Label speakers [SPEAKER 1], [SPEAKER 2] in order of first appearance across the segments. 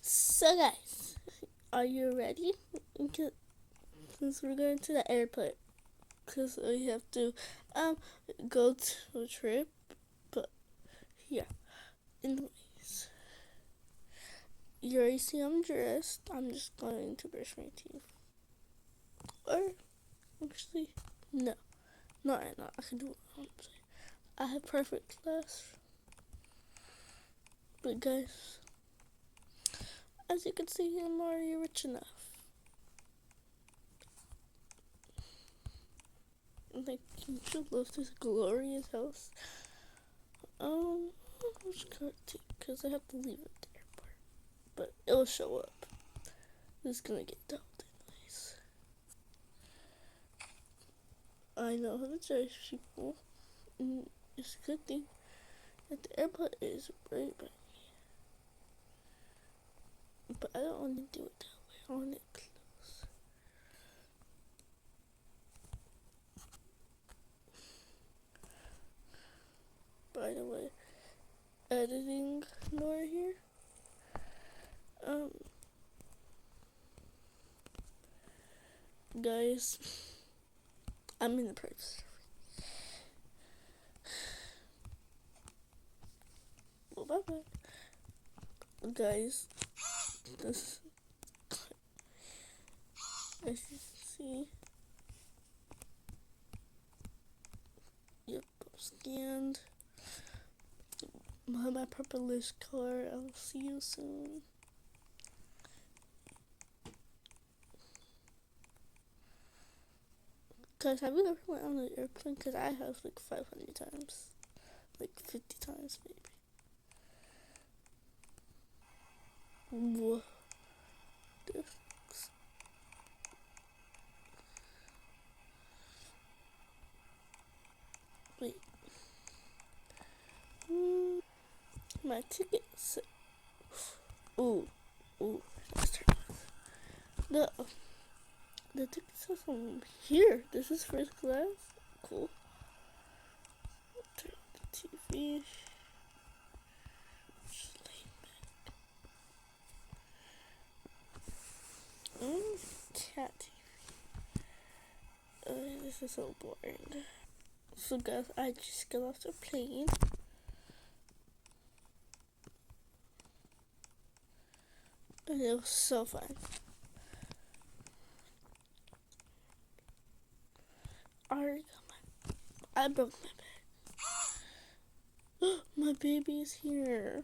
[SPEAKER 1] So guys, are you ready? Because we're going to the airport. Because we have to um go to a trip. But yeah, anyways, you already see I'm dressed. I'm just going to brush my teeth. Or actually, no, not right now. I can do it on the side. I have perfect class. But guys, as you can see, I'm already rich enough. Like, you should love this glorious house. I'm just gonna take because I have to leave at the airport, but it'll show up. It's gonna get dulled anyways. I know how to judge people, and it's a good thing that the airport is right by me. But I don't want to do it that way. I want it close. By the way, editing Nora here. Um, guys, I'm in the process. Well, bye bye, guys. This, as you can see, yep, I'm scanned. My purplish car. I'll see you soon. Cause have you ever went on an airplane? Cause I have like 500 times, like 50 times maybe. What? Wait. My tickets. Ooh, ooh. The the tickets are from here. This is first class. Cool. Turn the TV. Cat TV. This is so boring. So guys, I just got off the plane. And it was so fun. I broke my bed. My baby's here.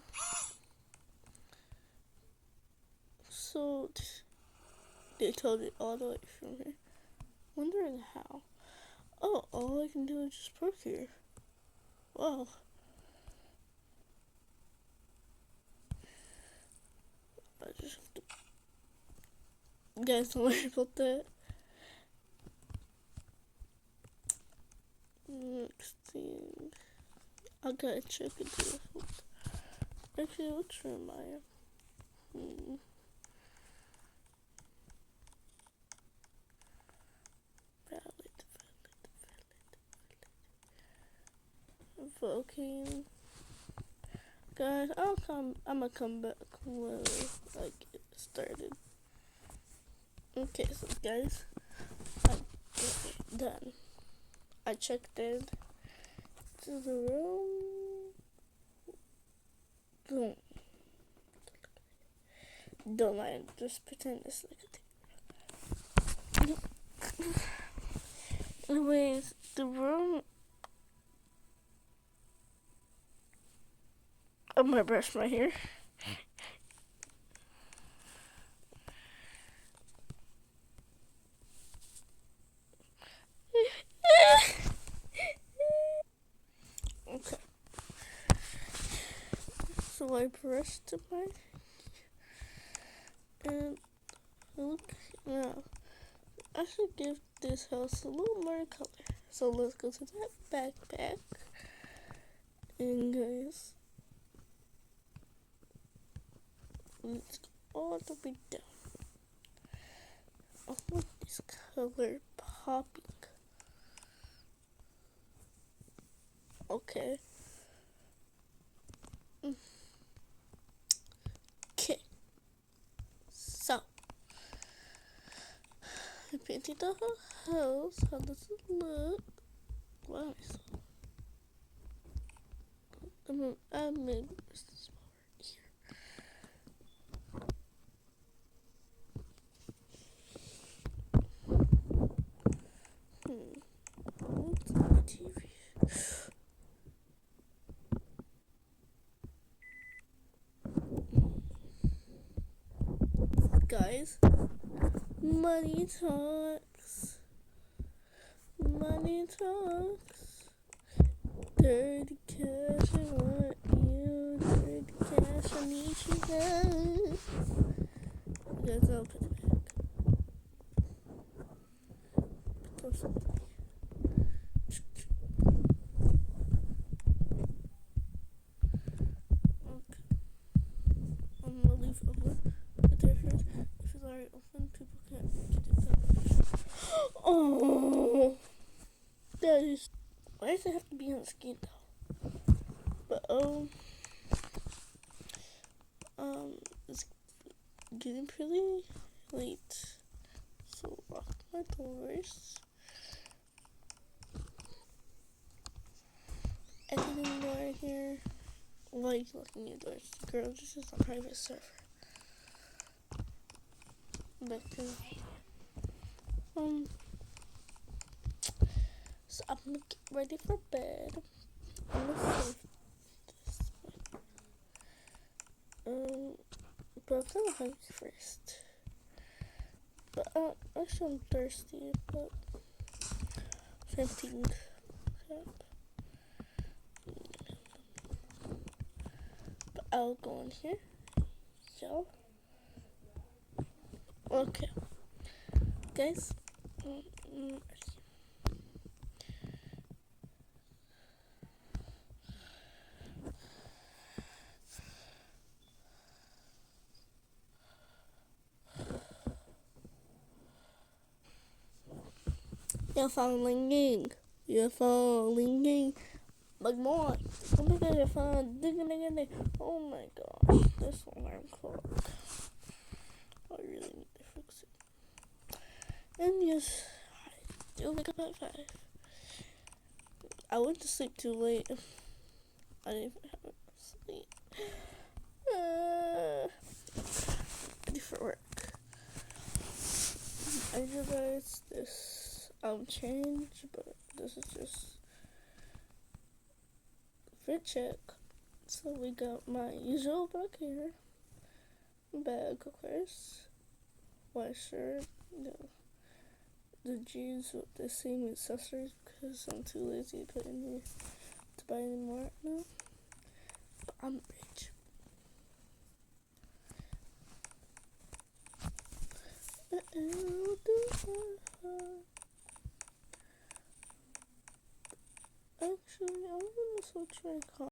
[SPEAKER 1] So they told it all the way from here. Wondering how. Oh, all I can do is just park here. Wow. I just have to. Guys, don't worry about that. Next thing. I gotta check into the food. Actually, which room I am? Volcano. Guys, I'm gonna come back when I get started. Okay, so guys, I'm done. I checked in to the room. Boom. Don't mind, just pretend it's like a thing. Anyways, the room. I'm gonna brush my hair. Okay. So I brushed my and look now. I should give this house a little more color. So let's go to that backpack. And guys, let's go all the way down. I want this color popping. Okay. Okay. painting the whole house. How does it look? Wow. I made this smaller here. What's the TV? Guys, money talks. Money talks. Dirty cash, I want you. Dirty cash, I need you now. Guys, I'll put it back. Put those up. Okay. I'm gonna leave over the door first. If it's already open, people can't get it done. Oh, that is. Why does it have to be on the screen though? But it's getting pretty late, so lock my doors. I didn't know right here. Why are you locking your doors? Girl, this is a private server. Back to so I'm gonna get ready for bed. I'm gonna save this one. But I'm kind of hungry first. But actually I'm thirsty, but something but I'll go in here. So okay. Guys, your phone ringing. Your phone ringing. Like more. Oh my god, your phone. Ding. Oh my gosh, this alarm clock. I really need to fix it. And yes, I do wake up at 5. I went to sleep too late. I didn't even have sleep. Ready for work. I realized this change, but this is just fit check. So we got my usual black hair, bag of course, white shirt, the jeans with the same accessories because I'm too lazy to put in here to buy any more right now. But I'm rich. Actually, I'm gonna switch my car.